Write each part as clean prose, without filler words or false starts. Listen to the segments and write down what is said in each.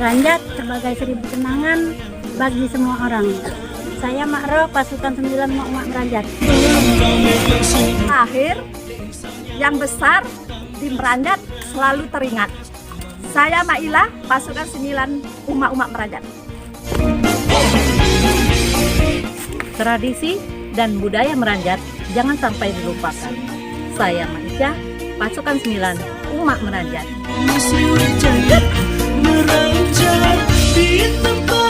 Meranjat sebagai 1000 kenangan bagi semua orang. Saya Makro, pasukan 9 Mak Meranjat. Akhir yang besar di Meranjat selalu teringat. Saya Maila, pasukan 9 Umak Meranjat. Tradisi dan budaya Meranjat jangan sampai dilupakan. Saya Maisha, pasukan 9 Umak Meranjat.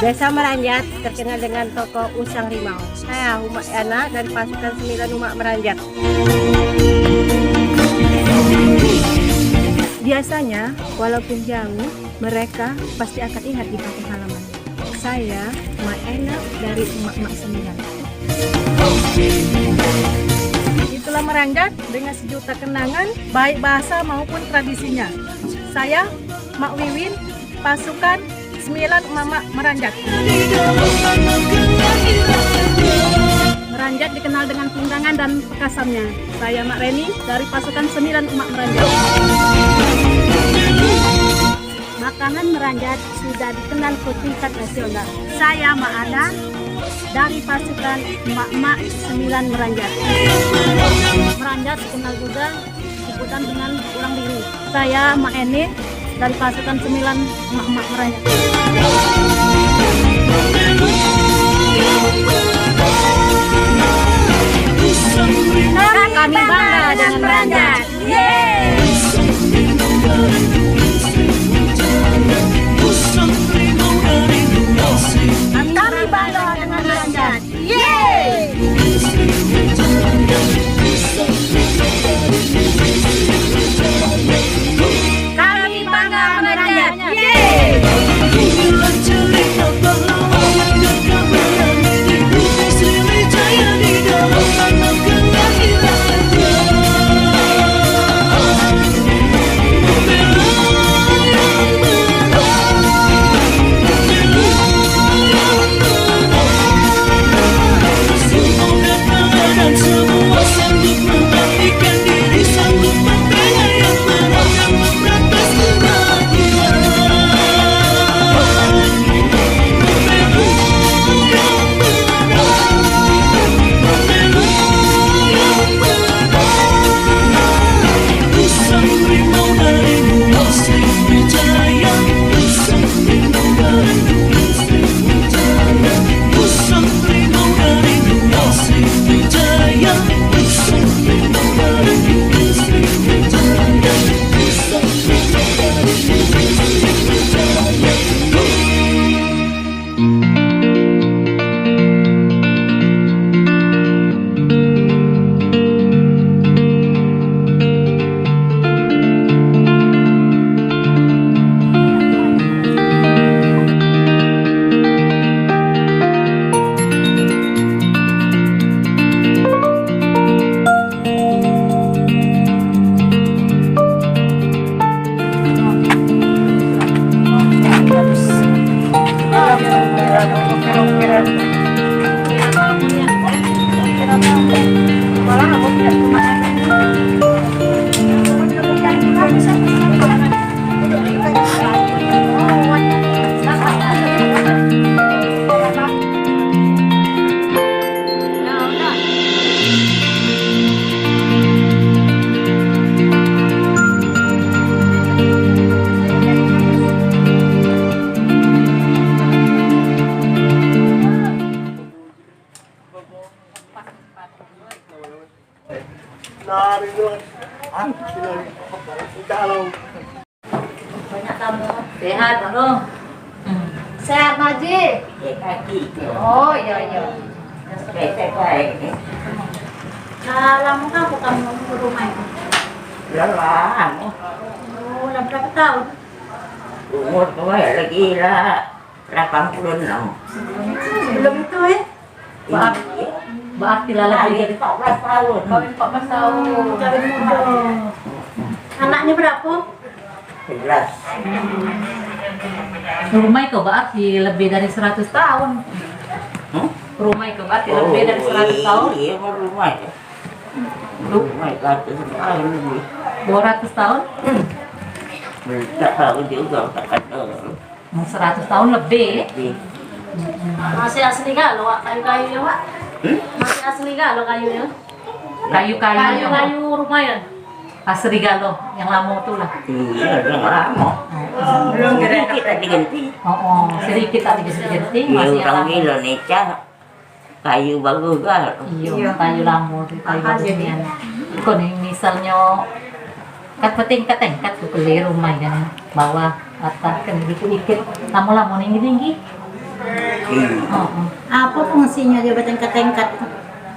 Desa Meranjat terkenal dengan tokoh Usang Rimau. Saya Umak Yana dari pasukan 9 Umak Meranjat. Biasanya, walaupun jauh, mereka pasti akan ingat di kampung halaman. Saya Mak Ena dari Umak 9. Itulah Meranjat dengan sejuta kenangan, baik bahasa maupun tradisinya. Saya Mak Wiwin, pasukan 9 Umak Meranjat. Meranjat dikenal dengan pundangan dan pekasannya. Saya Mak Reni dari pasukan 9 Umak Meranjat. Makanan Meranjat sudah dikenal ke tingkat nasional. Saya Mak Ana dari pasukan Mak 9 Meranjat. Meranjat dikenal juga sebutan dengan ulang diri. Saya Mak Eni dari pasukan 9 Mak Meranjat. Kami bangga dengan Meranjat. Kami bangga dengan Meranjat. Kami bangga Meranjat. Banyak tamu. Sehat, Bro. Sehat Maji. Oh iya. Lama kamu ke rumah itu? Ya lama. Oh, udah berapa tahun? Umur gue lagi lah 86. Sebelum itu Berarti lagi Jadi 14 tahun. kawin 14 tahun. kawin muda. Anaknya berapa? 11. Rumah itu berarti lebih dari 100 tahun. Rumah itu berarti lebih dari 100 tahun. Iya, rumah ya. Rumah 100 tahun lebih. 200 tahun. Tak tahu juga, tak ada. 100 tahun lebih. Lebih. Masih asli gak lo, Wak? Kayu-kayunya, Wak? Masih asli gak lo kayunya? Kayu-kayu Kayu rumah ya? asri galo yang lama tuh lah. Iya, udah lama. Belum sedikit tadi ganti. Sedikit tadi ganti Iya, masih yang orang lama. Indonesia kayu bagus kan. Iya, kayu lama tuh, kayu bagusnya. Kau nih misalnya kat penting kat ke beli rumah kan bawah atas kan dikit-dikit lama-lama tinggi. Iya. Apa fungsinya dia bertingkat-tingkat?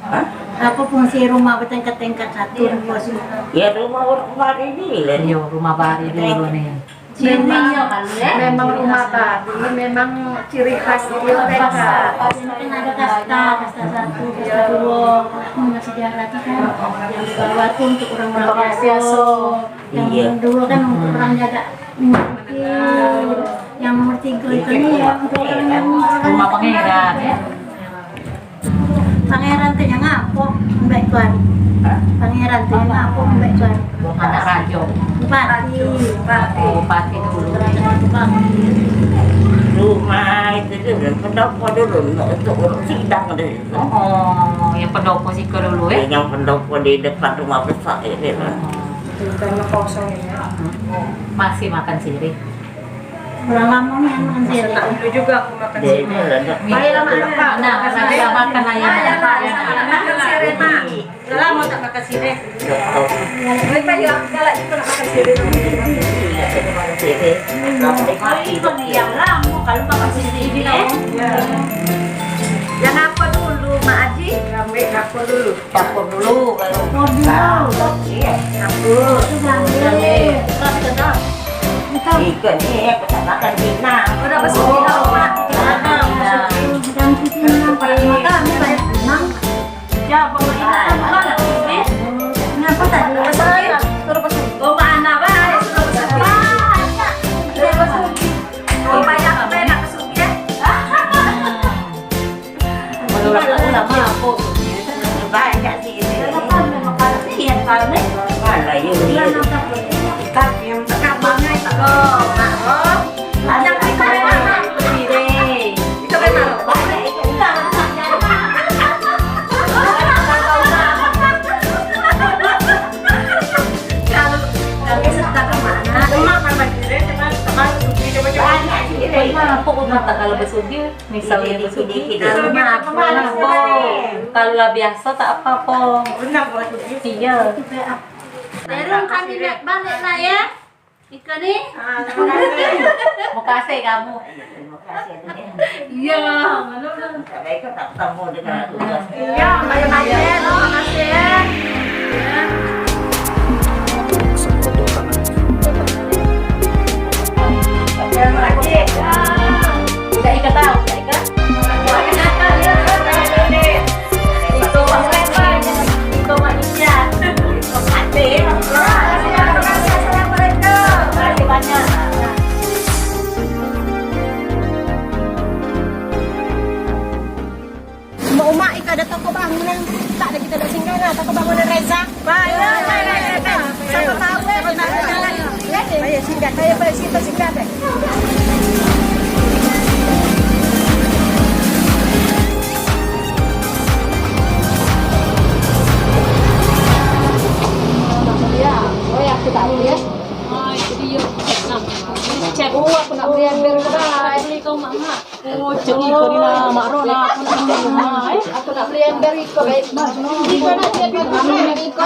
Hah? Apa fungsi rumah bertingkat-tingkat satu dua Ya rumah orang baru ini lah. Iya, rumah baru dulu nih. cirinya kan ya? Memang rumah baru, memang ciri khas mereka. Mungkin ada kasta satu, kasta dua, sejarah kan yang di bawah tuh untuk orang-orang biasa, Iya. yang dulu kan untuk orang jaga yang nomor 3 itu nih ya untuk orang yang Rumah pangeran ya. pangeran tuh yang apa mbak Tuan? Pangeran tuh yang apa mbak Tuan? Anak raja. Bupati. Bupati dulu. Rumah itu dulu pendopo dulu untuk orang sidang ada di situ. Oh, yang pendopo sih ke dulu ya. Yang pendopo di depan rumah besar itu. Karena kosong ya. Masih makan sirih. Orang lama nih yang makan sirih. Itu juga aku makan Dia ini ada. Nah, kita makan ayam. makan sirih mah. Udah lama tak makan sirih. Mereka juga galak juga nak makan sirih. Kalau yang lama kalau makan sirih ini Yang apa dulu, Mak Aji? Ambil dapur dulu. Dapur dulu kalau Iya. Dapur. Ikan ni aku tak makan Cina. Udah bersih tau, Mak. dan kita pada makan bukan senang. Ya pokoknya makan sirih. Kenapa tadi? Bersih. Suruh bersih. Oh, mana baik? Suruh bersih. Oh, banyak enak bersih ya. lama aku. Banyak sih ini. Iya kan? Mana you ni? Tapi yang tekap banget. Oh, Mak. Oh. Banyak kita memang. Sirih. Kita memang. Kalau serta kemana? Rumah mana sirih? Cuma suci coba-coba. Banyak sih ini. Aku kata kalau besugi, misalnya besugi, Sedikit. kalau biasa tak apa-apa. Benar buat suci. Iya. Terus kami naik balik lah ya. Ikan nih. Mau kasih kamu. Terima kasih. Iya. Sampai kau tak ketemu dengan aku. Iya, banyak-banyak. Terima kasih ya. Terima kasih. Tidak ikat tahu, tidak ikat. Itu maksudnya, itu manisnya. Terima kasih banyak. Mak ika ada toko bangunan. Tak ada kita ada singgah toko bangunan Reza. Banyak. Siapa tahu Bayar singgah. Bayar singgah deh. Aku tak boleh. Itu dia. Cek aku nak beli ember kedai. Beli kau mama. Oh, cek iko ni lah mak Rona. Aku nak beli ember iko baik. Iko nak dia biar kami iko.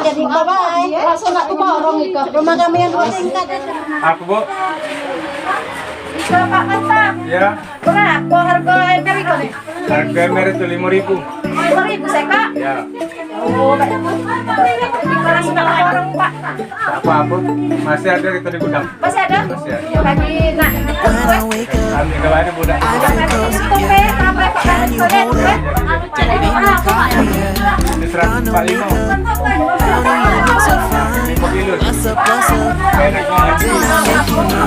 Jadi iko baik. Rasa nak tu borong iko. Rumah kami yang holding tak ada. Aku bu, Iko Pak Kata. ya Berapa harga ember iko ni? harga ember itu 5.000. 5.000 seka. Ya, Oh, baik. Iko rasa nak borong Pak. tak apa-apa. Masih ada kita di gudang. Masih ada? Masih ada. Lagi nak Kami kalau ada budak. Ini 145. 5 kilo. Enak banget.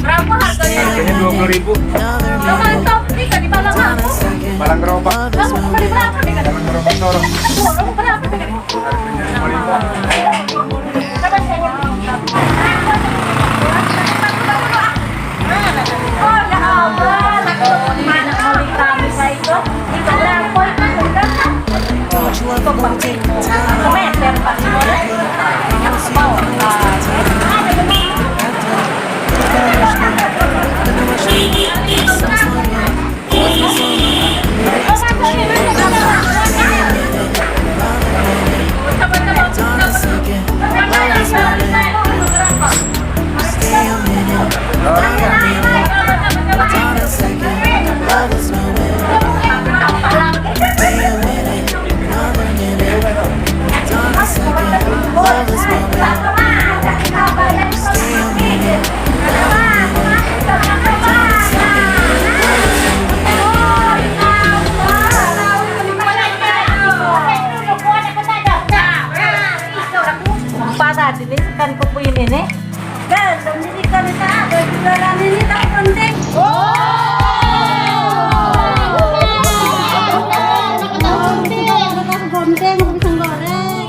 Berapa harganya? Harganya 20.000. Kalau itu tiga di Balang aku. Balang gerobak. Kamu beli berapa nih? Balang gerobak sorong. Kamu berapa? Harganya 5.000. love won't take time. Meter Pak Simone. Mau pada dilihatkan kupu ini nih. Belum dirikan itu ada jualan ini tak penting. Penting pisang goreng.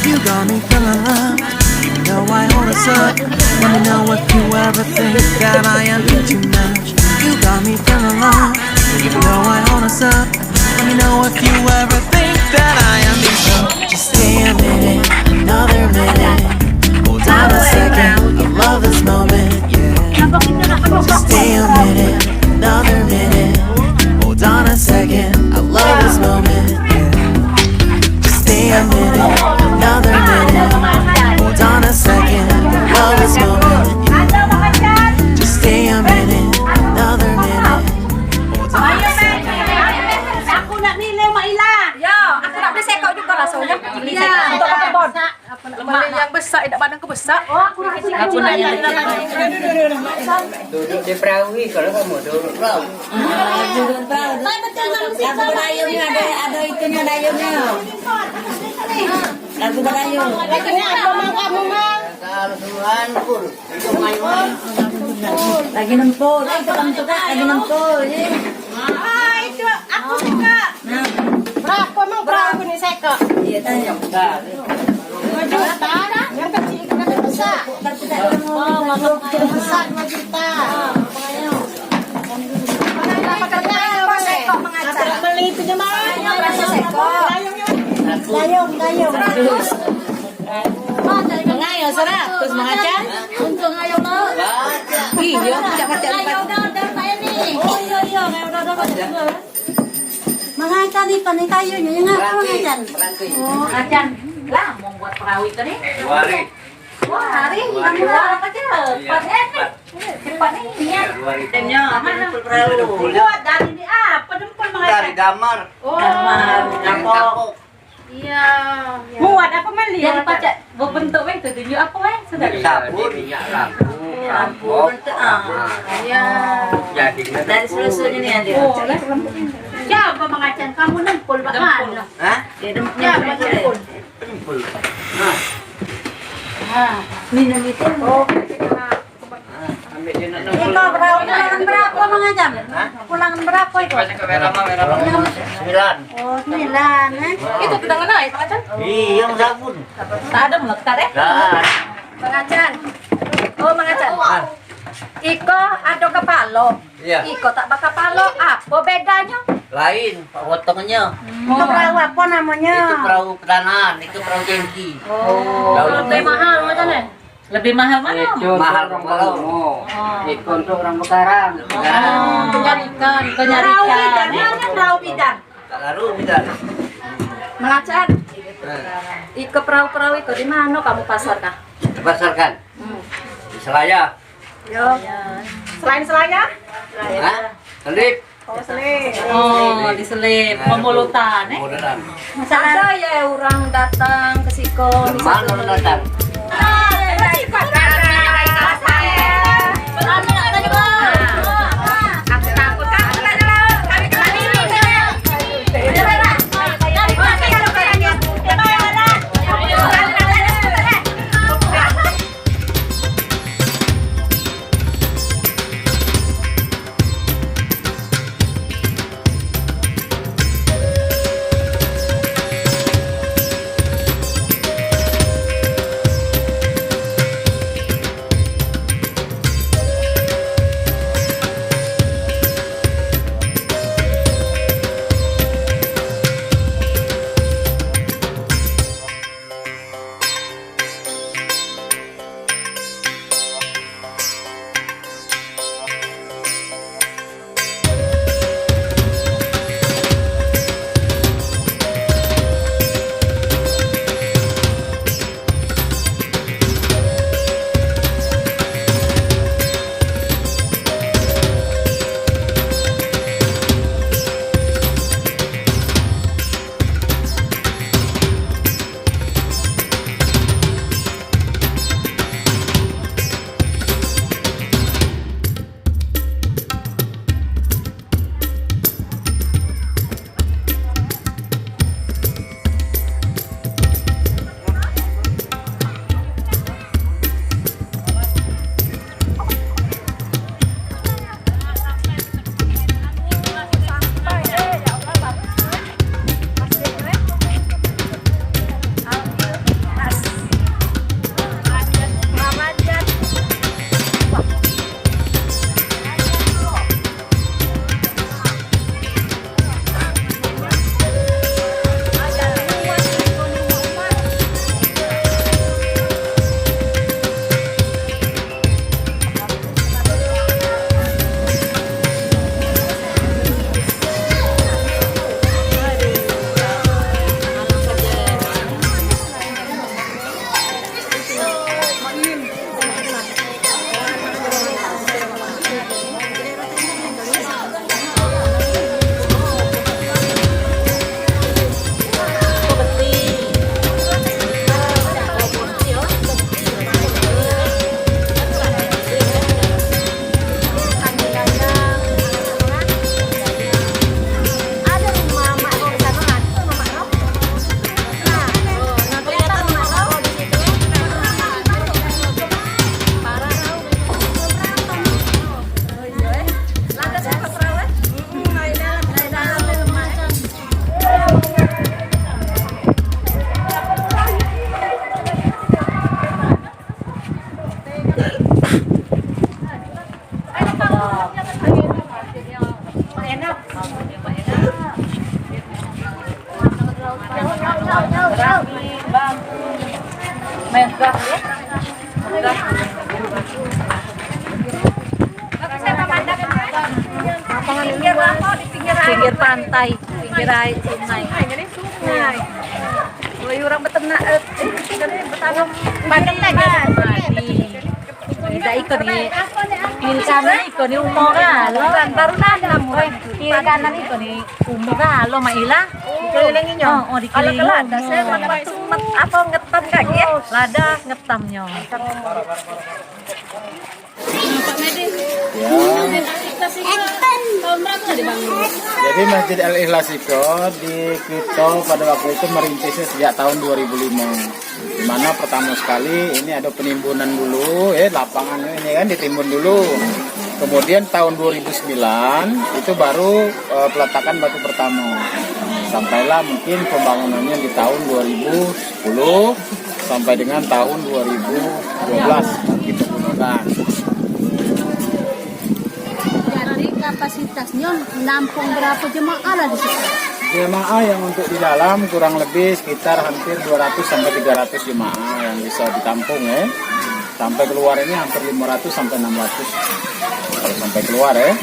You got me feeling love. You know I hold us up. Let me know if you ever think that I am too much. You got me feeling love. You know I hold us up. Let me know if you ever think that I am too much. Just stay a minute, another minute. Hold on a second. I love this moment. Yeah. Just stay a minute, another minute. Hold on a second. I love this moment. Yeah. Just stay a minute, another minute. Hold on a second. I love this moment. Yeah. Just stay a minute, another minute. Hold on a second. Aku nak nilai Mak Ila. Ya, aku nak beli sekok juga rasanya. Beli sekok untuk kebun. Beli yang besar, tidak badan besar. Oh, aku nak kasih Aku nak yang Duduk di perahu ini, kalau kamu duduk perahu. Lagu berayungnya ada itunya dayungnya. Lagu berayung. Lagunya apa mang kamu mang? Kalau Tuhan pun, itu mayuan. Lagi nempur, itu kamu suka lagi nempur. Ah itu aku suka. Berapa mang perahu ini seko? Iya tanya. 2 juta. Yang kecil kan besar. Yang besar 2 juta. Beli itu jemaah. Dayung. Ngayong 100 mengacan. Untuk ngayong no. Iya, tidak macam ngayong ini. Oh iya, ngayong dah. Mengacan itu nih kayunya yang apa mengacan? Oh, acan. Lah mau buat perahu itu nih. 2 hari. Wah, hari kamu apa aja? Cepat ini ya. Timnya, mana perahu? Buat dari di apa? Dempul Dari mengacan. damar. Damar, Kapok. Iya. Buat apa meli? Jadi pacak berbentuk itu tunjuk apa sudah. Sabun, minyak lampu. Iya. Jadi Dari seluruhnya nih Andi. Siapa mengacan kamu nempul bahkan? Hah? Siapa nempul? Kumpul. Minum itu. Ambil dia nak Iko pulangan berapa mengacan? Pulangan berapa itu? 9. Oh 9 Itu tendangan naik, Pak Acan. Iya, sabun. Tak ada melekat Dah. Mengacan. Oh, mengacan. Iko ada kepala. Iya. Iko tak bakal kepala. Apa bedanya? Lain, Pak potongnya. Itu perahu apa namanya? Itu perahu pedanan, itu perahu jengki. Lebih mahal macam ni. Lebih mahal mana? Mahal kalau Itu untuk orang Bekaran. Penyari ikan. Perahu bidan, mana perahu bidan? tak lalu bisa. Mengacan. Iko perahu-perahu itu di mana kamu pasarkan? Dipasarkan di Selaya. Yo. Selain Selaya? Hah? Selip. Oh, selip. Oh, diselip pemulutan Modern. Ada ya orang datang ke Siko. Mana orang datang? pinggir pantai, pinggir air sungai. Jadi sungai. Kalau orang beternak, betanam Kita ikut nih, kiri kanan ikut nih umur lo kan baru nanam, kiri kanan ikut nih umur lo Maila, dikelilinginya. oh Kalau dikelilingi. kelada saya apa ngetam kaki ya? Lada ngetamnya. Tahun berapa dibangun? Jadi Masjid Al Ikhlas itu di Quito pada waktu itu merintisnya sejak tahun 2005. Di mana pertama sekali ini ada penimbunan dulu, lapangan ini kan ditimbun dulu. Kemudian tahun 2009 itu baru peletakan batu pertama. Sampailah mungkin pembangunannya di tahun 2010 sampai dengan tahun 2012 kita gunakan. Jadi kapasitasnya nampung berapa jemaah lah di situ? Jemaah yang untuk di dalam kurang lebih sekitar hampir 200 sampai 300 jemaah yang bisa ditampung ya. Sampai keluar ini hampir 500 sampai 600 kalau sampai keluar ya.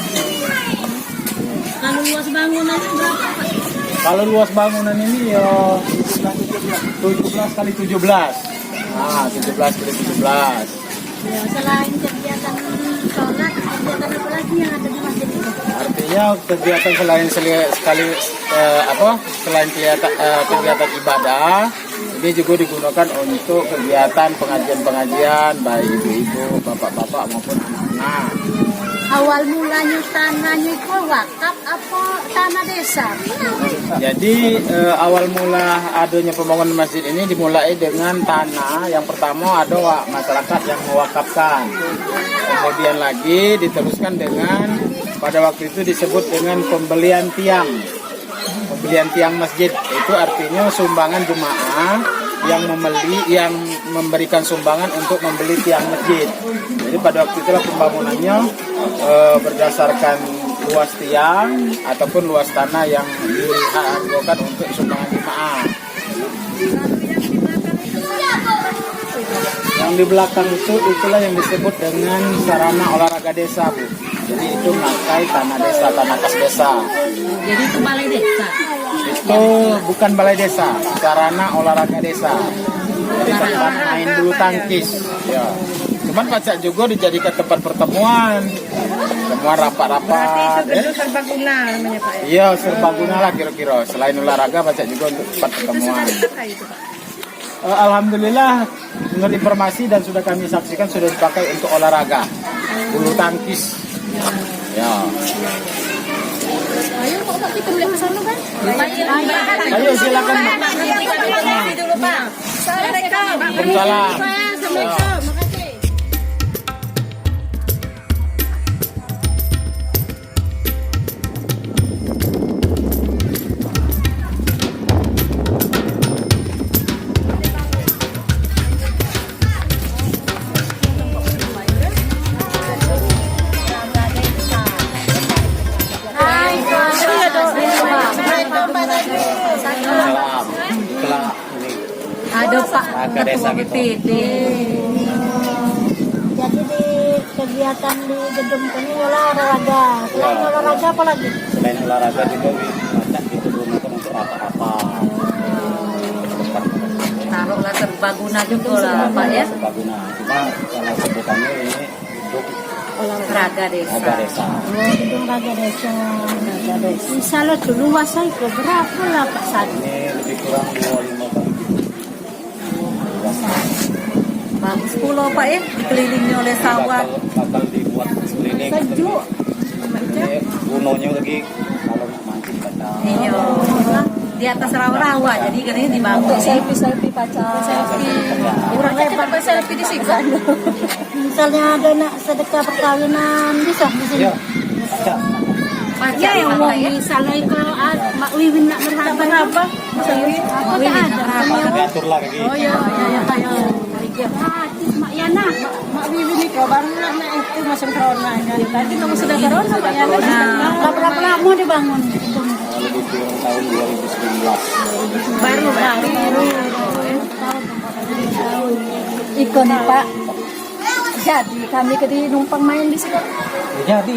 Kalau luas bangunannya berapa Pak? Kalau luas bangunan ini ya 17 kali 17. Nah, 17 kali 17. Ya, selain kegiatan sholat, kegiatan apa lagi yang ada di masjid itu? Artinya kegiatan selain selain kegiatan ibadah, ini juga digunakan untuk kegiatan pengajian-pengajian baik ibu-ibu, bapak-bapak maupun anak-anak. Awal mulanya tanahnya itu wakaf apa tanah desa? Jadi awal mula adanya pembangunan masjid ini dimulai dengan tanah. Yang pertama ada masyarakat yang mewakafkan. Kemudian lagi diteruskan dengan pada waktu itu disebut dengan pembelian tiang. Pembelian tiang masjid itu artinya sumbangan jemaah yang memberikan sumbangan untuk membeli tiang masjid. Jadi pada waktu itulah pembangunannya berdasarkan luas tiang ataupun luas tanah yang dianggokan untuk sumbangan jemaah. Yang di belakang itulah yang disebut dengan sarana olahraga desa, Bu. Jadi itu makai tanah desa, tanah kas desa. Jadi itu balai desa. Itu bukan balai desa, sarana olahraga desa. Jadi tempat main bulu tangkis. Ya. Cuman pacak juga dijadikan tempat pertemuan rapat-rapat. Berarti itu gedung serbaguna namanya Pak ya? Iya, serbaguna lah kira-kira. Selain olahraga pacak juga untuk tempat pertemuan. Itu Pak. Alhamdulillah menurut informasi dan sudah kami saksikan sudah dipakai untuk olahraga bulu tangkis. Ya. Ayo Pak kita boleh ke sana kan? Ayo silakan. Dulu Pak. Assalamualaikum. Waalaikumsalam. Assalamualaikum. Makasih. Salam. Itulah ini. Ada Pak Olahraga desa Ketua gitu. BPD. Jadi di kegiatan di gedung ini olahraga. Selain olahraga apa lagi? Selain olahraga juga banyak digunakan untuk apa-apa. Taruhlah serbaguna juga lah Pak ya. Serbaguna. Cuma kalau sebutannya ini untuk Olahraga desa. olahraga desa. Oh, gedung raga desa. Misalnya dulu luasnya itu berapa lah Pak Sadi? Ini lebih kurang 25 kali. Bagus pulau Pak ya, dikelilingi oleh sawah. Bakal dibuat sekeliling. Sejuk. Ini gunungnya lagi kalau nak mancing kadang. Iya. Di atas rawa-rawa, jadi kan ini dibangun. Selfie pacar. Kurang lebar. Kita selfie di sini. Misalnya ada nak sedekah perkawinan bisa di sini. Iya. Ada. Ya yang mau misalnya kalau Mak Wiwin nak berharap apa? Aku tak ada. Diatur lah kayak gitu. Oh iya, Mak Yana, Mak Wiwin itu baru nak itu masuk corona. Tadi kamu sudah corona Mak Yana. Berapa lama dibangun? Lebih kurang tahun 2019. Baru. Ikon Pak. Jadi kami jadi numpang main di situ. Jadi,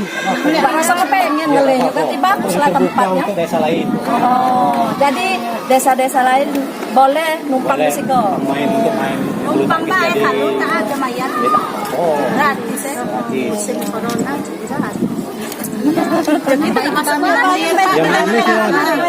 Bahasa kepengen ngelehnya berarti bagus lah tempatnya. untuk desa lain. Oh, jadi desa-desa lain boleh numpang di situ. Main untuk main. Numpang baik kalau tak ada bayar. Oh, Gratis ya. gratis. Musim corona gratis. Yang ini silakan.